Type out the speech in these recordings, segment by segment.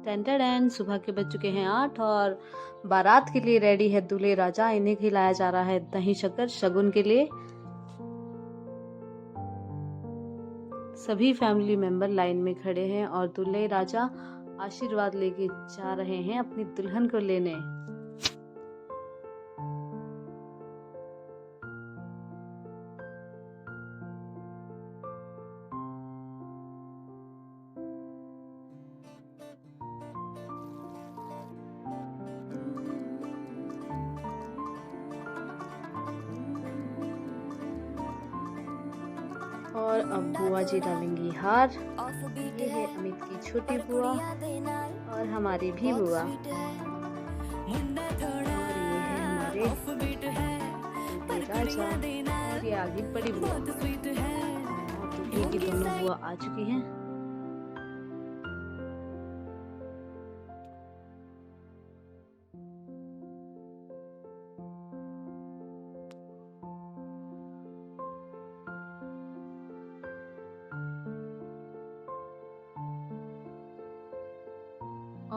Ten ten सुबह के बज चुके हैं 8 और बारात के लिए रेडी है दूल्हे राजा। इन्हें खिलाया जा रहा है दही शक्कर शगुन के लिए। सभी फैमिली मेंबर लाइन में खड़े हैं और दूल्हे राजा आशीर्वाद लेके जा रहे हैं अपनी दुल्हन को लेने। और अब बुआ जी डालेंगी हार। ये है अमित की छोटी बुआ और हमारी भी बुआ। और ये है हमारे राजा और ये आगे बड़ी बुआ और दूल्हे की दोनों बुआ आ चुकी हैं।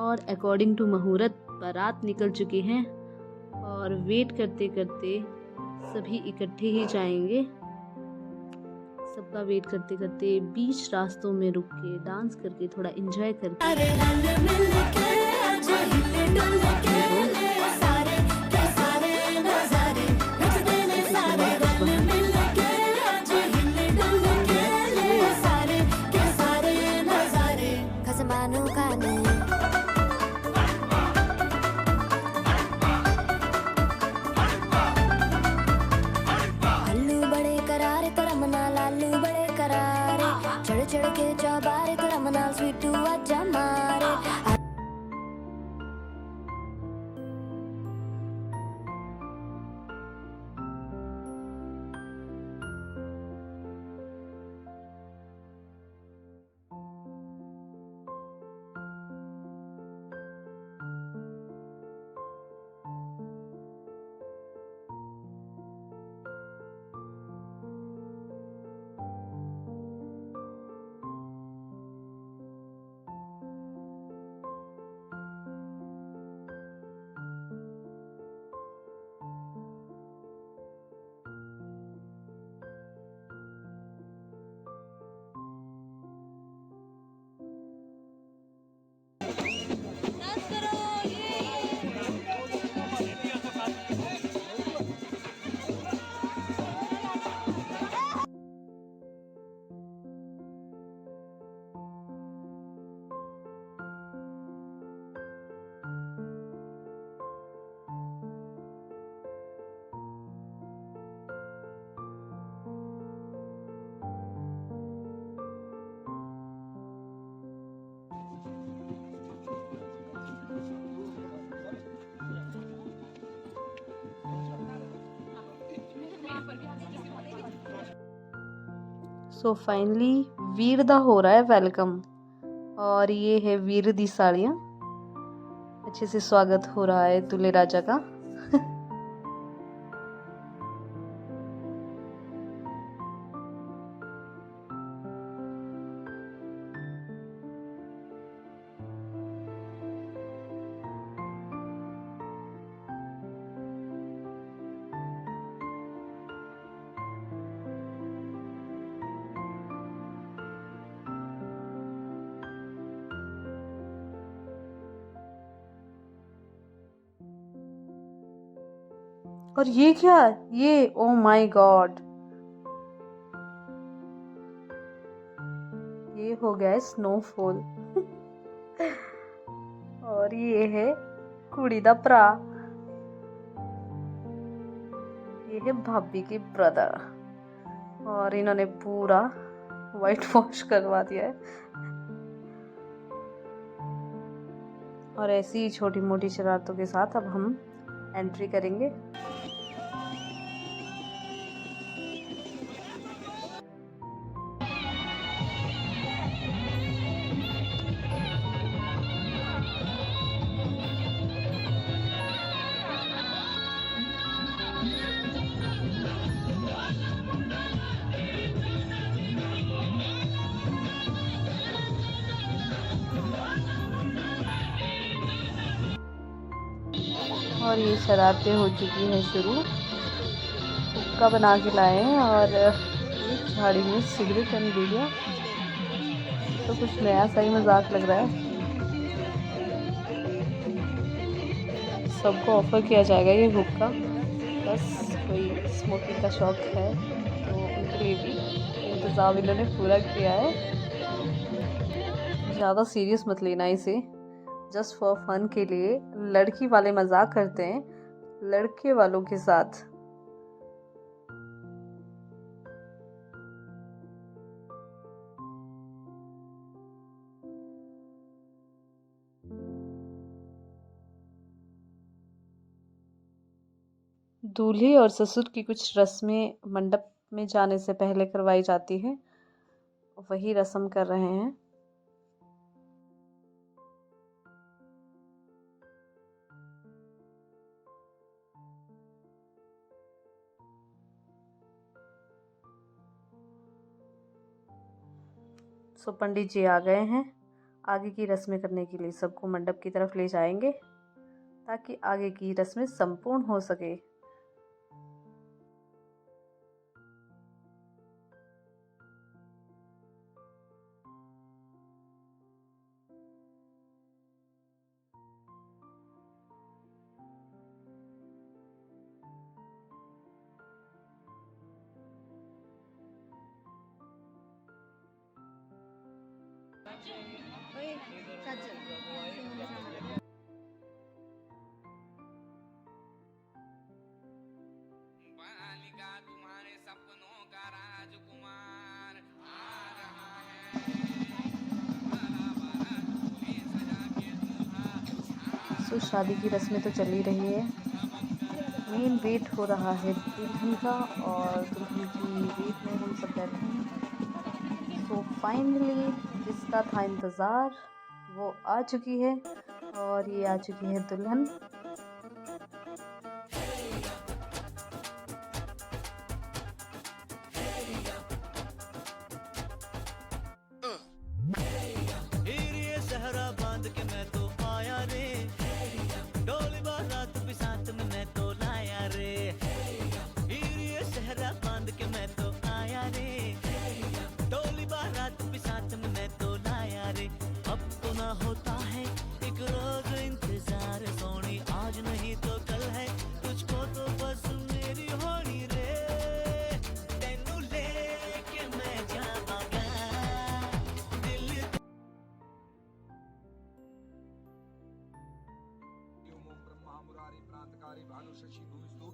और अकॉर्डिंग टू मुहूर्त बारात निकल चुकी हैं और वेट करते करते सभी इकट्ठे ही जाएंगे। सबका वेट करते करते बीच रास्तों में रुक के डांस करके थोड़ा एंजॉय करके चढ़ के चौबारे तेरा मना स्वीट आजा मारे। सो फाइनली वीर दा हो रहा है वेलकम और ये है वीर दी साड़ियाँ। अच्छे से स्वागत हो रहा है दूल्हे राजा का। और ये क्या, ये ओ माय गॉड, ये हो गया है स्नोफॉल। और ये है कुड़ी दा भरा, ये है भाभी के ब्रदर और इन्होंने पूरा व्हाइट वॉश करवा दिया है। और ऐसी छोटी मोटी शरारतों के साथ अब हम एंट्री करेंगे। और ये शरारतें हो चुकी हैं शुरू। हुक्का बना के लाए हैं और एक झाड़ी में सिगरेट एंड बीड़ियाँ, तो कुछ नया सा ही मजाक लग रहा है। सबको ऑफर किया जाएगा ये हुक्का, बस कोई स्मोकिंग का शौक है तो उनके लिए भी इंतज़ाम इन्होंने पूरा किया है। ज़्यादा सीरियस मत लेना इसे, जस्ट फॉर फन के लिए लड़की वाले मजाक करते हैं लड़के वालों के साथ। दूल्हे और ससुर की कुछ रस्में मंडप में जाने से पहले करवाई जाती है, वही रस्म कर रहे हैं। सो पंडित जी आ गए हैं, आगे की रस्में करने के लिए सबको मंडप की तरफ ले जाएंगे ताकि आगे की रस्में संपूर्ण हो सके। तुम्हारे सपनों का राजकुमार आ रहा है। सो शादी की रस्में तो चल ही रही है, मेन वेट हो रहा है दुल्हन का और दुल्हन की वेट में हम सब बैठे हैं। सो फाइनली जिसका था इंतज़ार वो आ चुकी है और ये आ चुकी है दुल्हन। सहरा बांध के मैं तो आया रे, डोली बारात भी साथ में मैं तो लाया रे। ये सहरा बांध के मैं तो आया रे, डोली बारात भी साथ में मैं तो लाया रे। अब तो ना होता है एक रोज इंतजार सोनी, आज नहीं तो कल है तुझको तो बस मेरी होनी रे। तेनू लेके मैं जावांगा दिल। ब्रह्मा मुरारी प्रांतकारी भानु शशि भूस्तु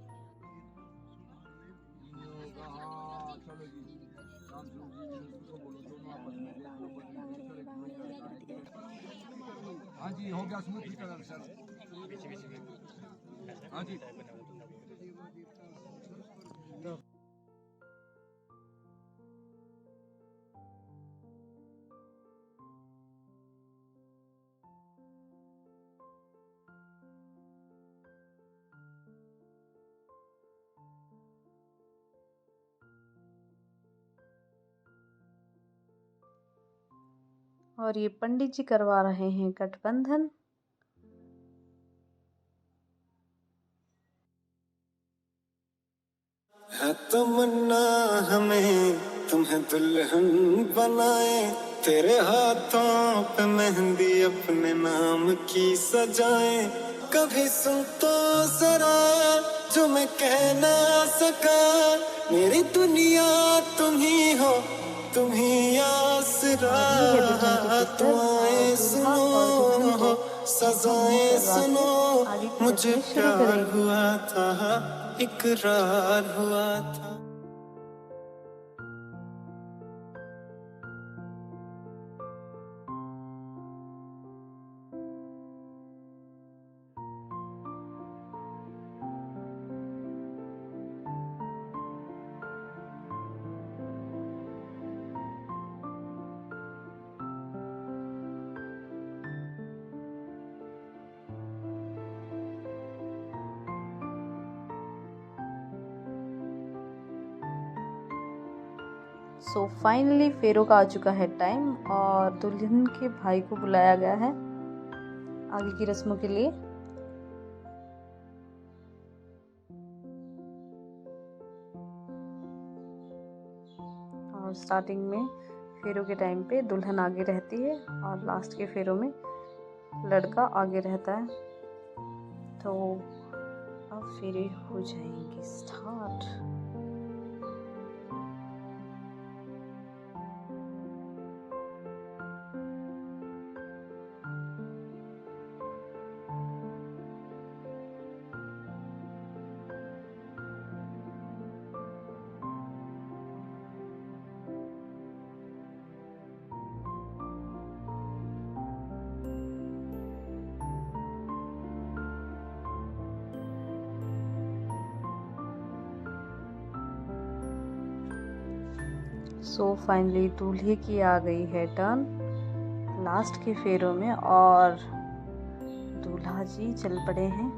हाँ जी, हो गया स्मूथ कलर सर। हाँ जी और ये पंडित जी करवा रहे हैं गठबंधन। है तमन्ना हमें तुम्हें दुल्हन बनाए, तेरे हाथों पे मेहंदी अपने नाम की सजाए। कभी सुन तो जरा जो मैं कह ना सका, मेरी दुनिया तुम ही हो, तुम ही आसरा। दुआएं सुनो हो, सजाएं सुनो, मुझे प्यार हुआ था, इकरार हुआ था। सो फाइनली फेरों का आ चुका है टाइम और दुल्हन के भाई को बुलाया गया है आगे की रस्मों के लिए। और स्टार्टिंग में फेरों के टाइम पे दुल्हन आगे रहती है और लास्ट के फेरों में लड़का आगे रहता है। तो अब फेरे हो जाएंगे स्टार्ट। सो फाइनली दूल्हे की आ गई है टर्न लास्ट के फेरों में और दूल्हा जी चल पड़े हैं।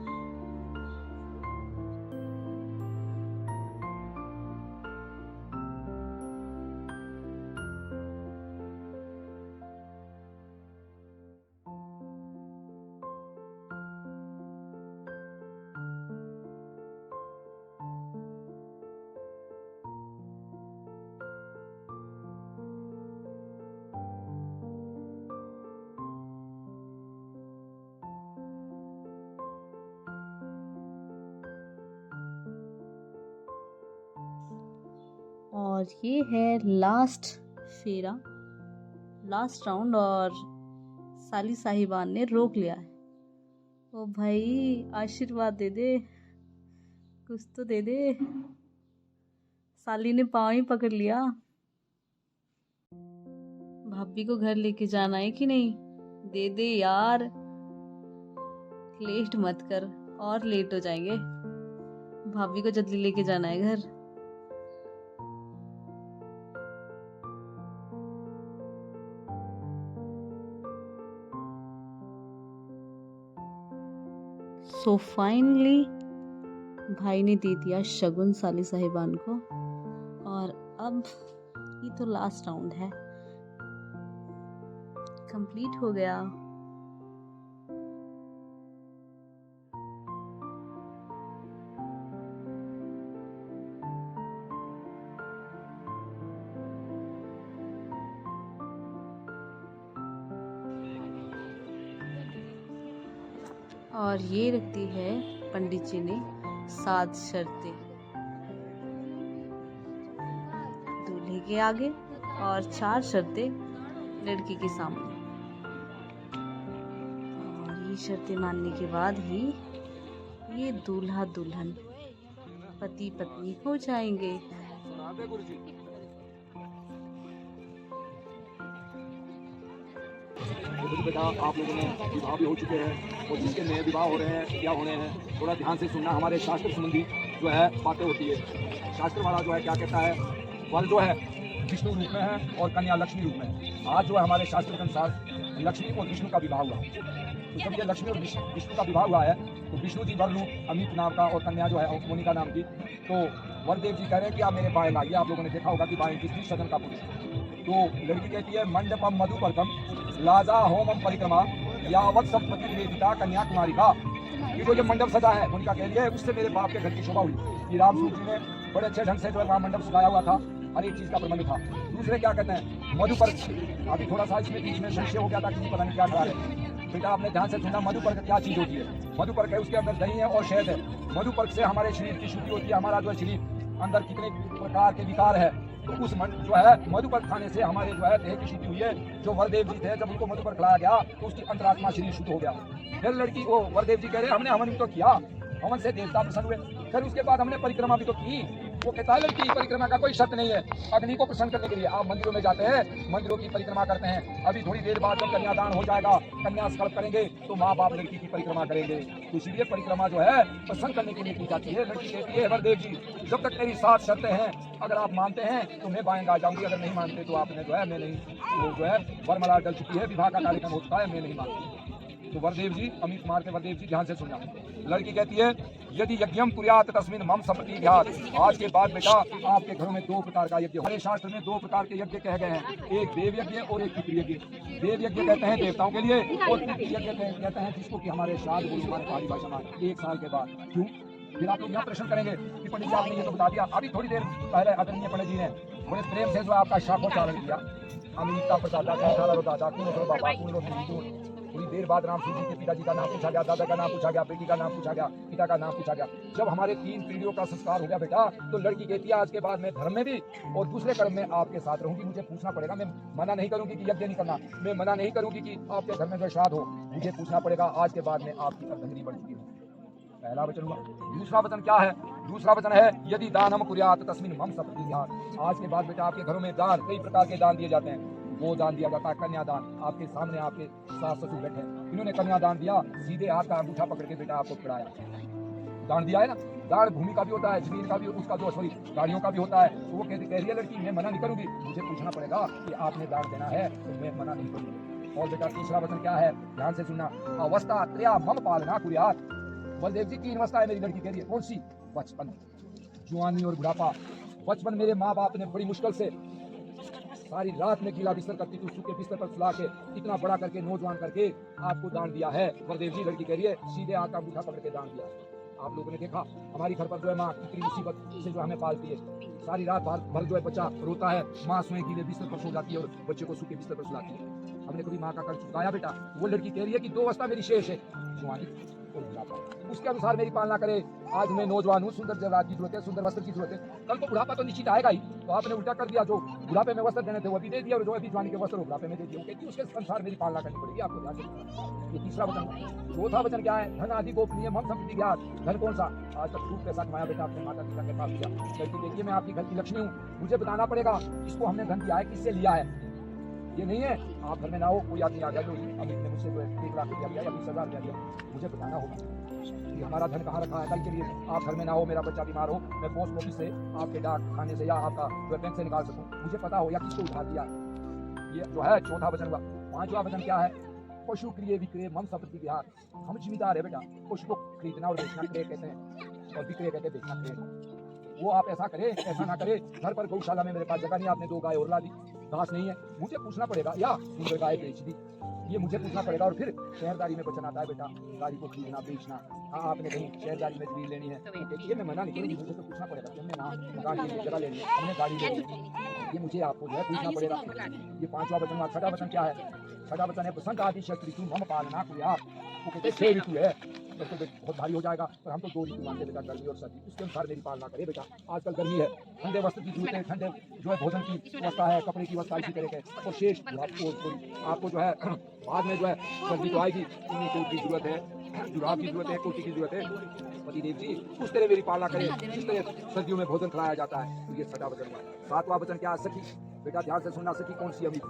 और ये है लास्ट फेरा, लास्ट राउंड और साली साहिबान ने रोक लिया है। ओ भाई आशीर्वाद दे दे, कुछ तो दे दे। साली ने पाँव ही पकड़ लिया। भाभी को घर लेके जाना है कि नहीं? दे दे यार, लेट मत कर और लेट हो जाएंगे। भाभी को जल्दी लेके जाना है घर। सो फाइनली भाई ने दे दिया शगुन साली साहिबान को और अब ये तो लास्ट राउंड है, कंप्लीट हो गया। और ये रखती है पंडित जी ने 7 शर्तें दूल्हे के आगे और 4 शर्तें लड़की के सामने। और ये शर्तें मानने के बाद ही ये दूल्हा दुल्हन पति पत्नी हो जाएंगे। बेटा आप लोगों ने विवाह भी हो चुके हैं और जिसके नए विवाह हो रहे हैं क्या होने हैं, थोड़ा ध्यान से सुनना। हमारे शास्त्र संबंधी जो है बातें होती है। शास्त्र वाला जो है क्या कहता है, वर जो है विष्णु रूप में है और कन्या लक्ष्मी रूप में है। आज जो है हमारे शास्त्र के अनुसार लक्ष्मी और विष्णु का विवाह हुआ। तो जब ये लक्ष्मी और विष्णु का विवाह हुआ है तो विष्णु जी वर रूप अमित नाम का और कन्या जो है मोनिका नाम की। तो वरदेव जी कह रहे हैं कि आप मेरे बाएं लाइए। आप लोगों ने देखा होगा कि बाएं किसी सदन का पुरुष। तो लड़की कहती है मंडपम मधुपर्कम लाजा होमम परिक्रमा यावत संपत्ति निवेदिता कन्याकुमारी का। ये जो ये मंडप सजा है उनका कह लिया है उससे मेरे बाप के घर की शोभा हुई कि रामसूत जी ने बड़े अच्छे ढंग से जो है मंडप सजाया हुआ था, हर एक चीज का प्रबंध था। दूसरे क्या कहते हैं मधुपर्क। अभी थोड़ा सा इसमें बीच में संशय हो गया था कि पता नहीं क्या करा रहे। बेटा आपने ध्यान से सुनना, मधुपर्क क्या चीज होती है? मधुपर्क है उसके अंदर दही है और शहद है। मधुपर्क से हमारे शरीर की शुद्धि होती है। हमारा जो है शरीर अंदर कितने प्रकार के विकार है तो उस जो है मधुपर्क खाने से हमारे जो है देह की शुद्धि हुई है। जो वरदेव जी थे जब उनको मधुपर्क खिलाया गया तो उसकी अंतरात्मा शरीर शुद्ध हो गया। फिर लड़की वो वरदेव जी कह रहे हमने हवन भी तो किया, हवन से देवता प्रसन्न हुए। फिर उसके बाद हमने परिक्रमा भी तो की। वो कहता है लड़की परिक्रमा का कोई शर्त नहीं है, अग्नि को प्रसन्न करने के लिए आप मंदिरों में जाते हैं, मंदिरों की परिक्रमा करते हैं। अभी थोड़ी देर बाद जब कन्यादान हो जाएगा, कन्या स्कल्प करेंगे तो माँ बाप लड़की की परिक्रमा करेंगे। तो इसीलिए परिक्रमा जो है प्रसन्न करने के लिए की जाती है। लड़की कहती है वरदेव जी जब तक मेरी 7 शर्तें हैं, अगर आप मानते हैं तो मैं बाएं आ जाऊंगी, अगर नहीं मानते तो आपने जो है मैं नहीं, वो जो है वरमाला डल चुकी है, विवाह का कार्यक्रम हो चुका है, मैं नहीं मानती। तो वरदेव जी अमित कुमार के वरदेव जी ध्यान से सुनना। लड़की कहती है यदि यज्ञम कुर्यात तस्मिन् मम सपति ध्यात। आज के बाद बेटा आपके घरों में 2 प्रकार का यज्ञ। हमारे शास्त्र में 2 प्रकार के यज्ञ कहे गए हैं, एक देव यज्ञ और एक पितृ यज्ञ। देव यज्ञ कहते हैं देवताओं के लिए और पितृ यज्ञ कहते हैं जिसको कि हमारे श्राद्ध गुरु हमारे पहाड़ी भाषा में 1 साल के बाद। क्यों? फिर आप लोग यहाँ प्रश्न करेंगे कि पंडित जी आपने ये तो बता दिया। अभी थोड़ी देर पहले आदरणीय पंडित जी ने बड़े प्रेम से जो है आपका शाखों चालन किया। अमिता प्रसादा कौन दादा कौन बाबा कौन थोड़ी देर बाद राम सूजी के पिताजी का नाम पूछा गया, दादा का नाम पूछा गया, बेटी का नाम पूछा गया, पिता का नाम पूछा गया। जब हमारे 3 पीढ़ियों का संस्कार हो गया बेटा, तो लड़की कहती है आज के बाद मैं धर्म में भी और दूसरे कर्म में आपके साथ रहूंगी। मुझे पूछना पड़ेगा, मैं मना नहीं करूंगी कि यज्ञ नहीं करना, मैं मना नहीं करूंगी कि आपके घर में जो श्राद्ध हो, मुझे पूछना पड़ेगा आज के बाद में आपकी अर्धंगिनी बन चुकी हूँ। पहला वचन हुआ। दूसरा वचन क्या है? दूसरा वचन है यदि दानम कुर्यात तस्मिन् मम सपति। आज के बाद बेटा आपके घरों में दान, कई प्रकार के दान दिए जाते हैं। वो दान दिया जाता है कन्यादान। आपके सामने आपके सास ससुर बैठे हैं, इन्होंने कन्यादान दिया, सीधे हाथ का अंगूठा पकड़ के बेटा आपको पकड़ाया, दान दिया है ना। दान भूमि का भी होता है, जमीन का भी, उसका जो सॉरी गाड़ियों का भी होता है। तो वो कह रही है लड़की मैं मना नहीं करूंगी, मुझे पूछना पड़ेगा कि आपने दान देना है तो मैं मना नहीं करूंगी। और बेटा तीसरा वचन क्या है? ध्यान से सुनना। अवस्था त्रया मम पालना कुर्यात। बलदेव जी 3 अवस्था है मेरी लड़की के लिए। कौन सी? बचपन, जवानी और बुढ़ापा। बचपन मेरे माँ बाप ने बड़ी मुश्किल से सारी रात में गीला बिस्तर करती थी, सूखे बिस्तर पर सुला के इतना बड़ा करके नौजवान करके आपको दान दिया है। बलदेव जी लड़की कह रही है सीधे हाथ का अंगूठा पकड़ के दान दिया। आप लोगों ने देखा हमारी घर पर जो है माँ कितनी मुसीबत से जो हमें पालती है। सारी रात भर जो है बच्चा रोता है, माँ स्वयं गीले बिस्तर पर सो जाती है और बच्चे को सूखे बिस्तर पर सुलाती है। हमने कभी माँ का कर्ज चुकाया बेटा? वो लड़की कह रही है कि 2 अवस्था मेरी शेष है, जवानी और बुढ़ापा, उसके अनुसार मेरी पालना करे। आज मैं नौजवान हूँ, सुंदर जवाब की जरूरत है, सुंदर वस्त्र की जरूरत है, कल तो बुढ़ापा तो निश्चित आएगा ही। तो आपने उल्टा कर दिया, जो बुढ़ापे में वस्त्र देने थे वो भी दे दिया और जो अभी जवानी के वस्त्र बुढ़ापे में दे दिया। कहती उसके अनुसार मेरी पालना करनी पड़ेगी आपको, ध्यान से। ये तीसरा वचन। चौथा वचन क्या है? धन आदि गोपनीय मम संपत्ति ज्ञात। धन कौन सा? आज तक खूब पैसा कमाया बेटा अपने माता पिता के पास दिया। लड़की देखिए मैं आपकी घर की लक्ष्मी हूँ, मुझे बताना पड़ेगा इसको हमने धन दिया है, किससे लिया है। ये नहीं है आप घर में ना हो, कोई आदमी आ गया जो अमित ने मुझसे जो 1 लाख रुपया दिया या 20,000 रुपया दिया, मुझे बताना होगा कि हमारा धन कहाँ रखा है। कल के लिए आप घर में ना हो, मेरा बच्चा बीमार हो, मैं पोस्ट ऑफिस से आपके डाक खाने से या आपका जो बैंक से निकाल सकूं, मुझे पता हो या किसको उधार दिया। ये जो है चौथा वचन हुआ। 5वां वचन क्या है? पशु क्रिय विक्रय मम संपत्ति विहार। हम जिम्मेदार है बेटा, पशु को खरीदना और बेचना क्रय कहते हैं, और विक्रय कहते हैं बेचना क्रय। वो आप ऐसा करें ऐसा ना करें। घर पर गौशाला में मेरे पास जगह नहीं, आपने 2 गाय और ला दी, घास नहीं है, मुझे पूछना पड़ेगा, या सुंदर गाय बेच दी, ये मुझे पूछना पड़ेगा। और फिर शहरदारी में वचन आता है बेटा, गाड़ी को खरीदना बेचना। हाँ आपने कहीं शहरदारी में जमीन लेनी है, ये मैं मना नहीं करूँगी, मुझे तो पूछना पड़ेगा कि हमने वहाँ मकान की जगह लेनी है, हमने गाड़ी लेनी है, ये मुझे आपको जो है पूछना पड़ेगा। ये 5वां वचन। 6वां वचन क्या है? 6वां वचन है बसंत आदि शस्त्री तू मम पालना कुर्यात। वो कहते 6 ऋतु है, तो बहुत भारी हो जाएगा, पर हम तो 2 ऋतु मानते बेटा, गर्मी और सर्दी, उसके अनुसार मेरी पालना करे बेटा। आजकल गर्मी है, ठंडे वस्त्र की जरूरत है, ठंडे जो है भोजन की व्यवस्था है, कपड़े की व्यवस्था इसी तरह के। और शेष आपको जो है बाद में जो है सर्दी तो आएगी, ऊनी कोट की जरूरत है, जुराब की जरूरत है, कोटी की जरूरत है। पतिदेव जी उस तरह मेरी पालना करें जिस तरह सर्दियों में भोजन खिलाया जाता है। तो ये 6वां वचन हुआ। 7वां वचन क्या है? सखी। बेटा ध्यान से सुनना, सखी कौन सी अभी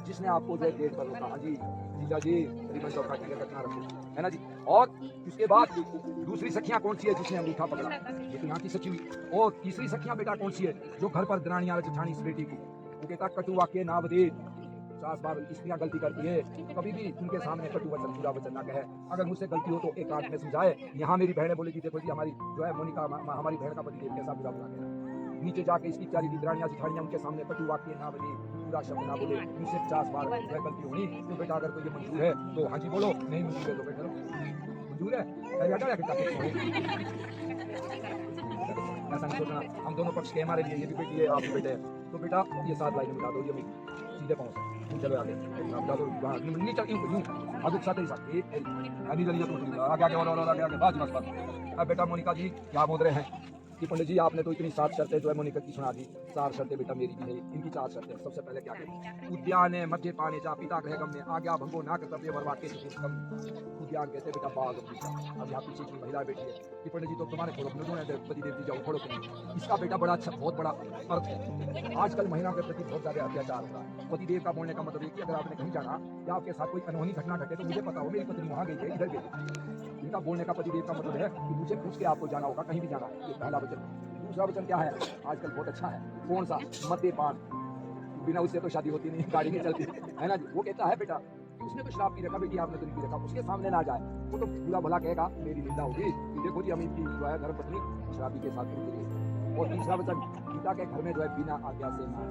जिसने आपको जो है डेट पर रोका? हाँ जी जीजा जी, रिबन चौका की रखना रखो, है ना जी। और उसके बाद दूसरी सखियां कौन सी है? जिसने अंगूठा पकड़ा, ये तो यहाँ की सखी हुई। और तीसरी सखियां बेटा कौन सी है? जो घर पर दरानियां जेठानी इस बेटी को, वो कहता कटु वाक्य ना बदे। 50 बार स्त्रियां गलती करती है, कभी भी उनके सामने कटु वचन बुरा वचन ना कहे। अगर मुझसे गलती हो तो एक आंख में समझाए। यहाँ मेरी बहनें बोली देखो जी हमारी जो है मोनिका हमारी बहन का पति कैसा बुरा बुरा कहना। नीचे जाके इसकी चारी दरानियां जेठानियां उनके सामने कटु वाक्य ना बने, पूरा शब्द ना बोले। उनसे 50 बार जो है गलती होनी। तो बेटा अगर कोई ये मंजूर है तो हाँ जी बोलो, नहीं मंजूर है तो बेटा मंजूर है ऐसा नहीं सोचना। हम दोनों पक्ष के हमारे लिए, ये भी बेटी है आप भी बेटे हैं, तो बेटा ये 7 लाइन मिला दो, ये सीधे पहुंच चलो आगे नीचे यूं अदुक साथ ही साथ आगे आगे और आगे आगे बाज बस बस। अब बेटा मोनिका जी क्या बोल रहे हैं कि पंडित जी आपने तो इतनी 7 शर्तें जो है मोनिका की सुना दी। 4 शर्तें बेटा मेरी भी है, इनकी 4 शर्तें। सबसे पहले क्या करें? उद्यान मध्य पाने जा पिता गृह गमने आज्ञा भंगो ना कर्तव्य वरवा के उद्यान कहते बेटा बाग। अब यहाँ पीछे की महिला बेटी है कि पंडित जी तो तुम्हारे पति देव जी जाओ खोड़ो करें। इसका बेटा बड़ा अच्छा बहुत बड़ा अर्थ है। आजकल महिलाओं के प्रति बहुत ज्यादा अत्याचार होता है। पति देव का बोलने का मतलब है कि अगर आपने कहीं जाना या आपके साथ कोई अनहोनी घटना घटे तो मुझे पता हो मेरी पत्नी वहाँ गई है इधर गई। इनका बोलने का पतिदेव का मतलब है कि मुझे पूछ के आपको जाना होगा, कहीं भी जाना। ये पहला वचन। दूसरा वचन क्या है? आजकल बहुत अच्छा है, कौन सा? मद्यपान। बिना उससे तो शादी होती नहीं, गाड़ी नहीं चलती, है ना जी। वो कहता है बेटा उसने तो शराब पी रखा, बेटी आपने तो नहीं पी रखा, उसके सामने ना जाए, वो तो बुरा भला कहेगा, मेरी निंदा होगी कि देखो जी अमित की जो है धर्म पत्नी शराबी के साथ घूमती। और तीसरा वचन, पिता के घर में जो है बिना आज्ञा से ना।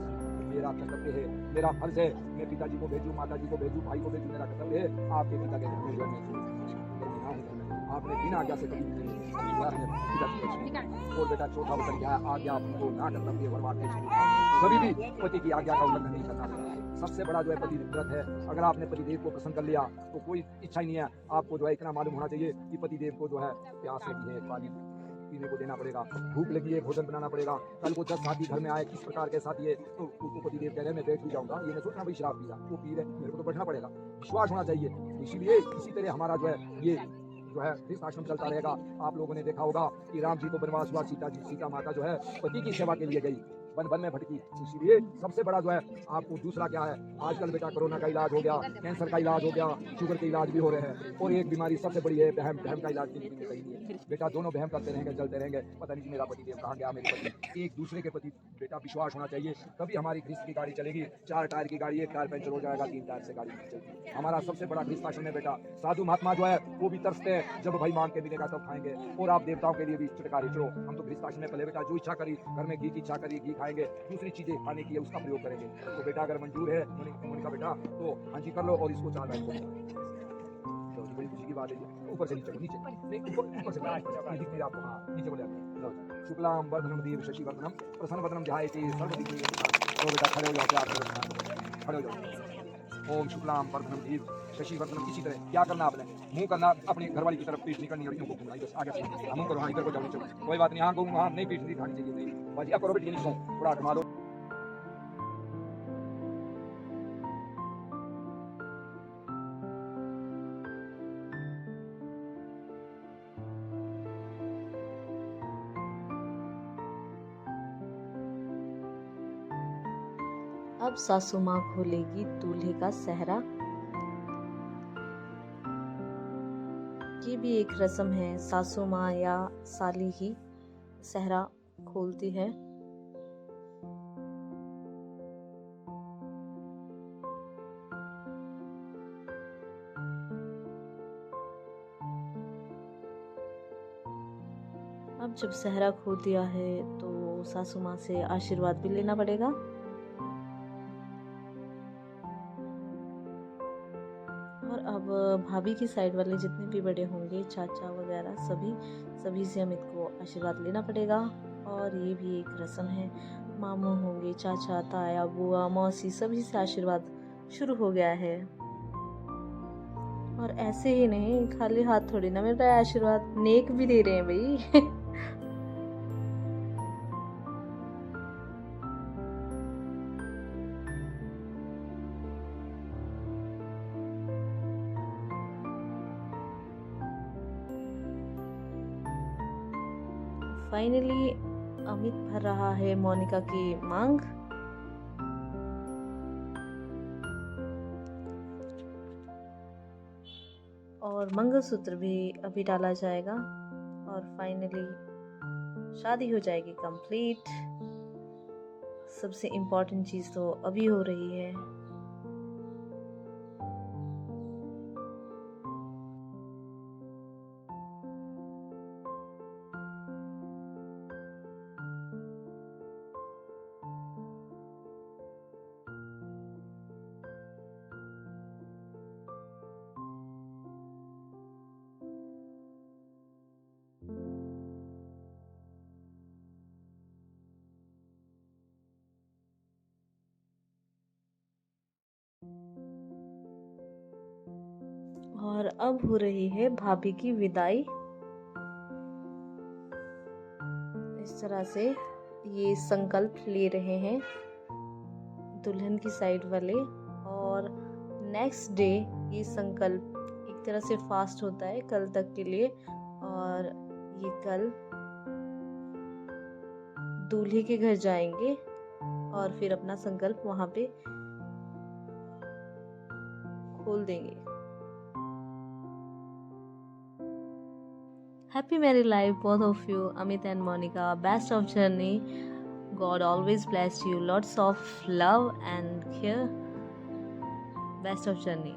मेरा कर्तव्य है, मेरा फर्ज है, मैं पिताजी को भेजूं, माताजी को भेजूं, भाई को भेजूं, मेरा कर्तव्य है आपके पिता के घर में जो है आपने बिना आज्ञा से कभी नहीं। और बेटा चौथा वचन क्या है? आज्ञा आपको ना कर्तव्य वरवा के कभी भी पति की आज्ञा का उल्लंघन नहीं करना चाहिए। सबसे बड़ा जो है पति व्रत है। अगर आपने पतिदेव को प्रसन्न कर लिया तो कोई इच्छा ही नहीं है। आपको जो है इतना मालूम होना चाहिए कि पतिदेव को जो है प्यास लगी है, पानी पीने को देना पड़ेगा, भूख लगी है, भोजन बनाना पड़ेगा। कल को 10 साथी घर में आए, किस प्रकार के साथी है, तो उसको पतिदेव कह रहे हैं मैं बैठ भी जाऊंगा, ये नहीं सोचना भाई शराब पिया, वो पी रहे, मेरे को तो बैठना पड़ेगा। विश्वास होना चाहिए। इसीलिए इसी तरह हमारा जो है ये जो है गृहस्थ आश्रम चलता रहेगा। आप लोगों ने देखा होगा कि राम जी को वनवास हुआ, सीता माता जो है पति की सेवा के लिए गई, वन में भटकी। इसीलिए सबसे बड़ा जो है आपको दूसरा क्या है, आजकल बेटा कोरोना का इलाज हो गया, कैंसर का इलाज हो गया, शुगर के इलाज भी हो रहे हैं, और एक बीमारी सबसे बड़ी है बहम का इलाज जिंदगी में सही नहीं है। बेटा दोनों बहम करते रहेंगे, चलते रहेंगे, पता नहीं कि मेरा पति देव कहाँ गया, मेरे पति। एक दूसरे के प्रति बेटा विश्वास होना चाहिए, तभी हमारी गृहस्थ की गाड़ी चलेगी। 4 टायर की गाड़ी, 1 टायर पंचर हो जाएगा, 3 टायर से गाड़ी नहीं चलेगी। हमारा सबसे बड़ा गृहस्थ आश्रम है बेटा। साधु महात्मा जो है वो भी तरसते हैं, जब भाई मांग के मिलेगा तब खाएंगे, और आप देवताओं के लिए भी चटकारी चढ़ो। हम तो गृहस्थ आश्रम में पहले बेटा जो इच्छा करी, घर में घी की इच्छा करी, घी खाएंगे, दूसरी चीजें खाने की है उसका प्रयोग करेंगे। तो बेटा अगर मंजूर है मोनिका बेटा तो हाँ जी कर लो, और इसको 4 बैठ तो बड़ी खुशी की बात है। ऊपर से नीचे नहीं, ऊपर से दिखती आपको, हाँ नीचे बोले शुक्लाम वर्धनम देव शशि वर्धनम प्रसन्न वदनम ध्यायते सर्वदिग्गज। तो बेटा खड़े हो जाओ, खड़े हो जाओ। ओम शुक्लाम वर्धनम देव शशि वर्धनम। इसी तरह क्या करना आपने, मुंह करना अपनी घरवाली की तरफ, पीठ नहीं करनी, लड़कियों को घूमना, बस आगे से मुंह करो, हाँ इधर को जाओ, चलो कोई बात नहीं, हाँ घूमो, हाँ नहीं पीठ नहीं खानी चाहिए, नहीं बस करो बेटी, नहीं थोड़ा घुमा दो। अब सासू माँ खोलेगी दूल्हे का सेहरा। ये भी एक रस्म है, सासू माँ या साली ही सेहरा खोलती है। अब जब सेहरा खोल दिया है तो सासू माँ से आशीर्वाद भी लेना पड़ेगा। और अब भाभी की साइड वाले जितने भी बड़े होंगे, चाचा वगैरह, सभी से अमित को आशीर्वाद लेना पड़ेगा। और ये भी एक रस्म है, मामू होंगे, चाचा, ताया, बुआ, मौसी, सभी से आशीर्वाद शुरू हो गया है। और ऐसे ही नहीं, खाली हाथ थोड़ी ना मिल रहा है आशीर्वाद, नेक भी दे रहे हैं भाई। फाइनली अमित भर रहा है मोनिका की मांग। और मंगलसूत्र भी अभी डाला जाएगा और फाइनली शादी हो जाएगी कंप्लीट। सबसे इम्पोर्टेंट चीज़ तो अभी हो रही है। और अब हो रही है भाभी की विदाई। इस तरह से ये संकल्प ले रहे हैं दुल्हन की साइड वाले। और नेक्स्ट डे ये संकल्प एक तरह से फास्ट होता है कल तक के लिए। और ये कल दूल्हे के घर जाएंगे और फिर अपना संकल्प वहां पे खोल देंगे। Happy married life, both of you, Amit and Monica. Best of journey. God always bless you. Lots of love and care. Best of journey.